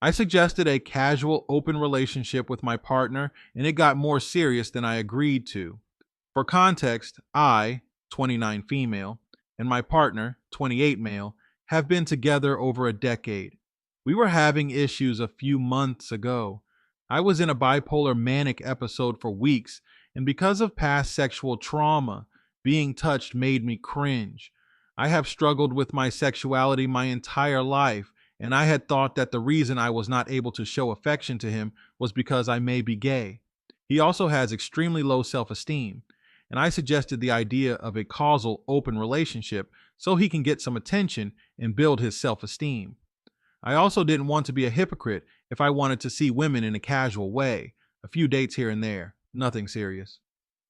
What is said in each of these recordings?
I suggested a casual, open relationship with my partner, and it got more serious than I agreed to. For context, I, 29 female, and my partner, 28 male, have been together over a decade. We were having issues a few months ago. I was in a bipolar manic episode for weeks, and because of past sexual trauma, being touched made me cringe. I have struggled with my sexuality my entire life, and I had thought that the reason I was not able to show affection to him was because I may be gay. He also has extremely low self esteem, and I suggested the idea of a causal, open relationship so he can get some attention and build his self esteem. I also didn't want to be a hypocrite if I wanted to see women in a casual way, a few dates here and there, nothing serious.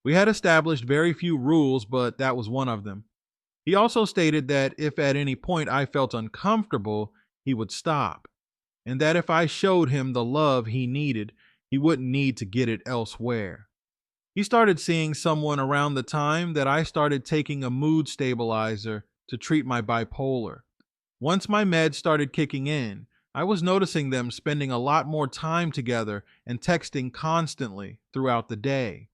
We had established very few rules, but that was one of them. He also stated that if at any point I felt uncomfortable, he would stop, and that if I showed him the love he needed, he wouldn't need to get it elsewhere. He started seeing someone around the time that I started taking a mood stabilizer to treat my bipolar. Once my meds started kicking in, I was noticing them spending a lot more time together and texting constantly throughout the day.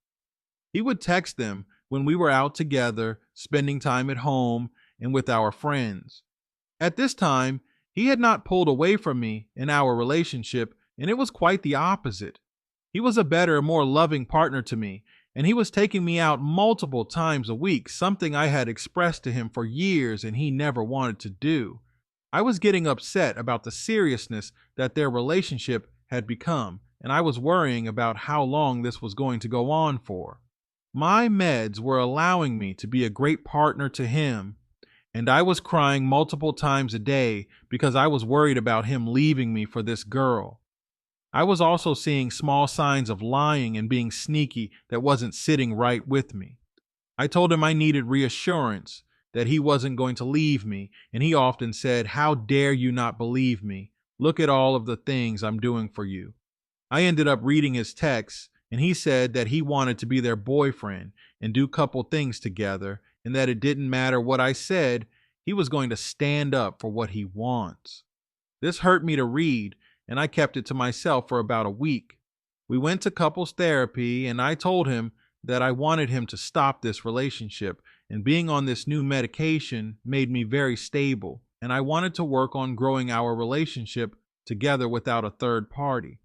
He would text them when we were out together, spending time at home and with our friends. At this time, he had not pulled away from me in our relationship, and it was quite the opposite. He was a better, more loving partner to me, and he was taking me out multiple times a week, something I had expressed to him for years and he never wanted to do. I was getting upset about the seriousness that their relationship had become, and I was worrying about how long this was going to go on for. My meds were allowing me to be a great partner to him, and I was crying multiple times a day because I was worried about him leaving me for this girl. I was also seeing small signs of lying and being sneaky that wasn't sitting right with me. I told him I needed reassurance that he wasn't going to leave me, and he often said, "How dare you not believe me? Look at all of the things I'm doing for you." I ended up reading his texts, and he said that he wanted to be their boyfriend and do couple things together, and that it didn't matter what I said, he was going to stand up for what he wants. This hurt me to read, and I kept it to myself for about a week. We went to couples therapy, and I told him that I wanted him to stop this relationship, and being on this new medication made me very stable, and I wanted to work on growing our relationship together without a third party.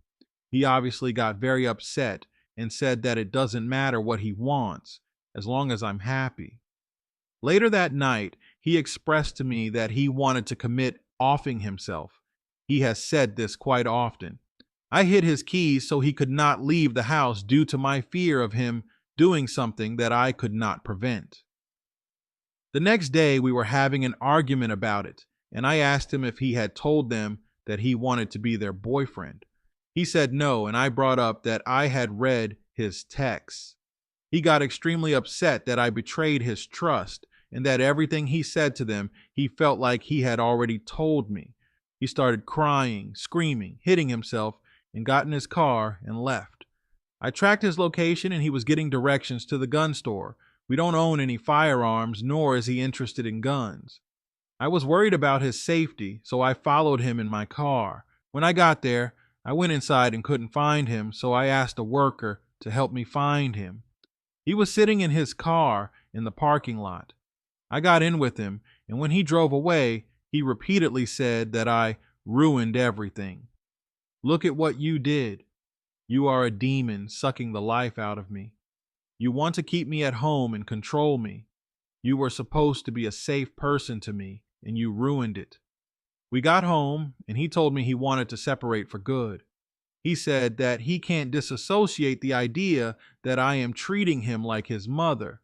He obviously got very upset and said that it doesn't matter what he wants, as long as I'm happy. Later that night, he expressed to me that he wanted to commit offing himself. He has said this quite often. I hid his keys so he could not leave the house due to my fear of him doing something that I could not prevent. The next day, we were having an argument about it, and I asked him if he had told them that he wanted to be their boyfriend. He said no, and I brought up that I had read his texts. He got extremely upset that I betrayed his trust and that everything he said to them, he felt like he had already told me. He started crying, screaming, hitting himself, and got in his car and left. I tracked his location, and he was getting directions to the gun store. We don't own any firearms, nor is he interested in guns. I was worried about his safety, so I followed him in my car. When I got there, I went inside and couldn't find him, so I asked a worker to help me find him. He was sitting in his car in the parking lot. I got in with him, and when he drove away, he repeatedly said that I ruined everything. Look at what you did. You are a demon sucking the life out of me. You want to keep me at home and control me. You were supposed to be a safe person to me, and you ruined it. We got home, and he told me he wanted to separate for good. He said that he can't disassociate the idea that I am treating him like his mother.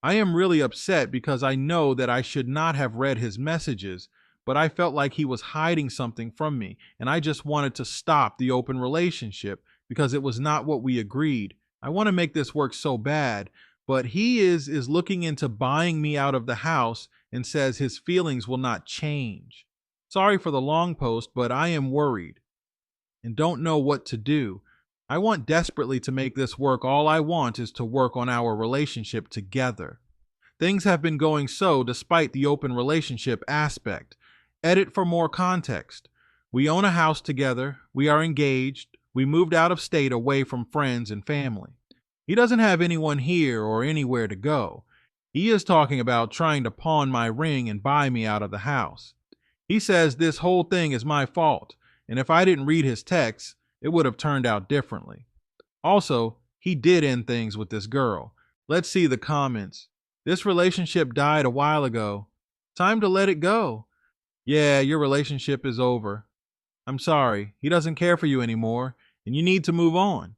I am really upset because I know that I should not have read his messages, but I felt like he was hiding something from me, and I just wanted to stop the open relationship because it was not what we agreed. I want to make this work so bad, but he is looking into buying me out of the house and says his feelings will not change. Sorry for the long post, but I am worried and don't know what to do. I want desperately to make this work. All I want is to work on our relationship together. Things have been going so despite the open relationship aspect. Edit for more context. We own a house together. We are engaged. We moved out of state away from friends and family. He doesn't have anyone here or anywhere to go. He is talking about trying to pawn my ring and buy me out of the house. He says this whole thing is my fault, and if I didn't read his texts, it would have turned out differently. Also, he did end things with this girl. Let's see the comments. This relationship died a while ago. Time to let it go. Yeah, your relationship is over. I'm sorry. He doesn't care for you anymore, and you need to move on.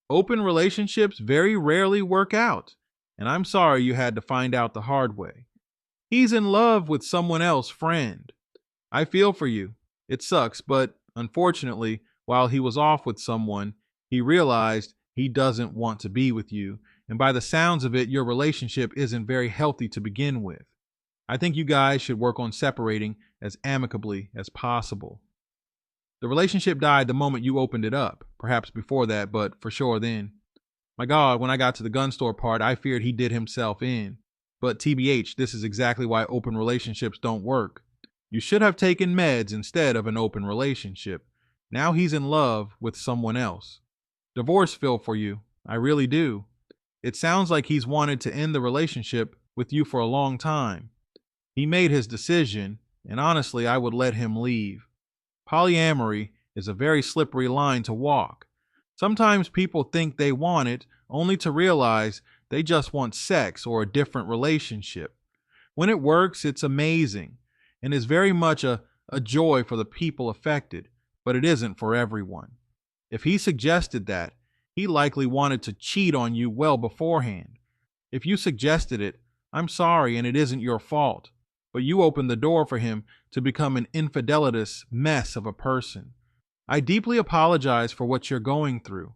Open relationships very rarely work out, and I'm sorry you had to find out the hard way. He's in love with someone else, friend. I feel for you. It sucks, but unfortunately, while he was off with someone, he realized he doesn't want to be with you, and by the sounds of it, your relationship isn't very healthy to begin with. I think you guys should work on separating as amicably as possible. The relationship died the moment you opened it up, perhaps before that, but for sure then. My God, when I got to the gun store part, I feared he did himself in. But TBH, this is exactly why open relationships don't work. You should have taken meds instead of an open relationship. Now he's in love with someone else. Divorce feel for you. I really do. It sounds like he's wanted to end the relationship with you for a long time. He made his decision, and honestly, I would let him leave. Polyamory is a very slippery line to walk. Sometimes people think they want it only to realize they just want sex or a different relationship. When it works, it's amazing and is very much a joy for the people affected, but it isn't for everyone. If he suggested that, he likely wanted to cheat on you well beforehand. If you suggested it, I'm sorry and it isn't your fault, but you opened the door for him to become an infidelitous mess of a person. I deeply apologize for what you're going through.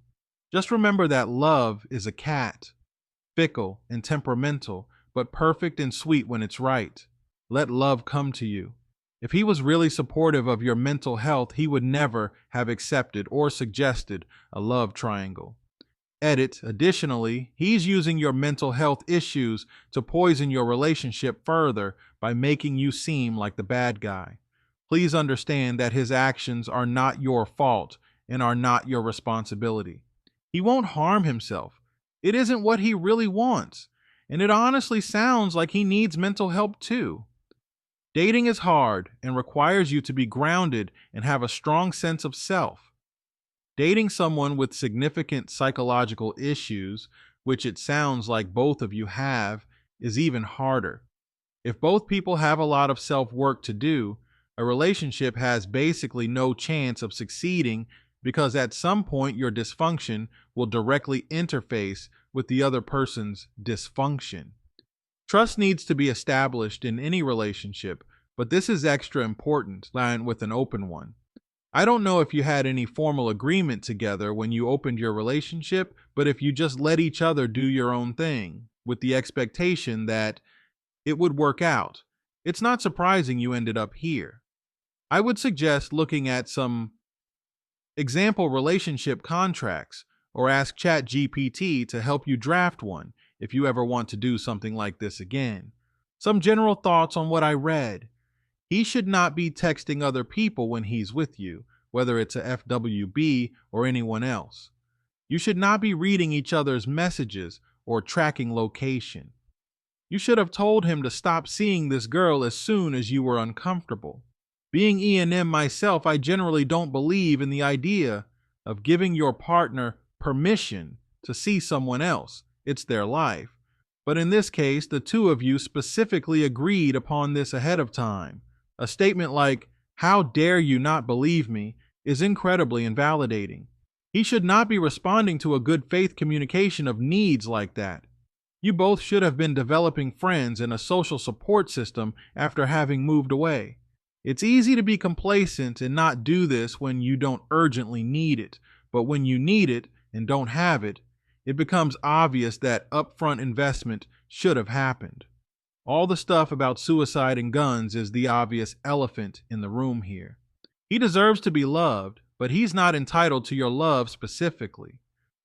Just remember that love is a cat, fickle and temperamental, but perfect and sweet when it's right. Let love come to you. If he was really supportive of your mental health, he would never have accepted or suggested a love triangle. Edit, additionally, he's using your mental health issues to poison your relationship further by making you seem like the bad guy. Please understand that his actions are not your fault and are not your responsibility. He won't harm himself. It isn't what he really wants, and it honestly sounds like he needs mental help too. Dating is hard and requires you to be grounded and have a strong sense of self. Dating someone with significant psychological issues, which it sounds like both of you have, is even harder. If both people have a lot of self-work to do, a relationship has basically no chance of succeeding because at some point your dysfunction will directly interface with the other person's dysfunction. Trust needs to be established in any relationship, but this is extra important with an open one. I don't know if you had any formal agreement together when you opened your relationship, but if you just let each other do your own thing with the expectation that it would work out, it's not surprising you ended up here. I would suggest looking at some example relationship contracts or ask ChatGPT to help you draft one if you ever want to do something like this again. Some general thoughts on what I read. He should not be texting other people when he's with you, whether it's a FWB or anyone else. You should not be reading each other's messages or tracking location. You should have told him to stop seeing this girl as soon as you were uncomfortable. Being E&M myself, I generally don't believe in the idea of giving your partner permission to see someone else. It's their life. But in this case, the two of you specifically agreed upon this ahead of time. A statement like, "How dare you not believe me?" is incredibly invalidating. He should not be responding to a good faith communication of needs like that. You both should have been developing friends and a social support system after having moved away. It's easy to be complacent and not do this when you don't urgently need it, but when you need it and don't have it, it becomes obvious that upfront investment should have happened. All the stuff about suicide and guns is the obvious elephant in the room here. He deserves to be loved, but he's not entitled to your love specifically.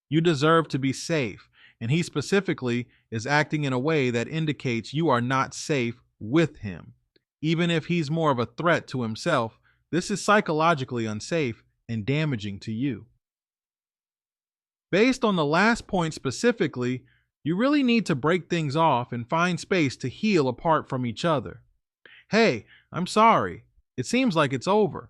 You deserve to be safe, and he specifically is acting in a way that indicates you are not safe with him. Even if he's more of a threat to himself This is psychologically unsafe and damaging to you. Based on the last point specifically, you really need to break things off and find space to heal apart from each other. Hey, I'm sorry. It seems like it's over.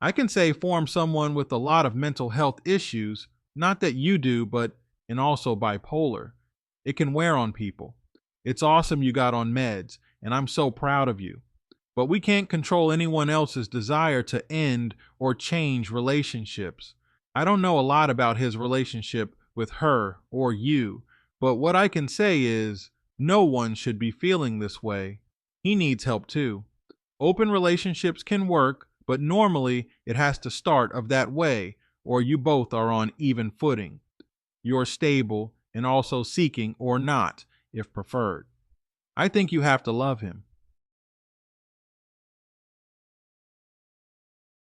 I can say form someone with a lot of mental health issues, not that you do, but and also bipolar. It can wear on people. It's awesome you got on meds, and I'm so proud of you. But we can't control anyone else's desire to end or change relationships. I don't know a lot about his relationship with her or you, but what I can say is no one should be feeling this way. He needs help too. Open relationships can work, but normally it has to start of that way, or you both are on even footing. You're stable and also seeking or not, if preferred. I think you have to love him.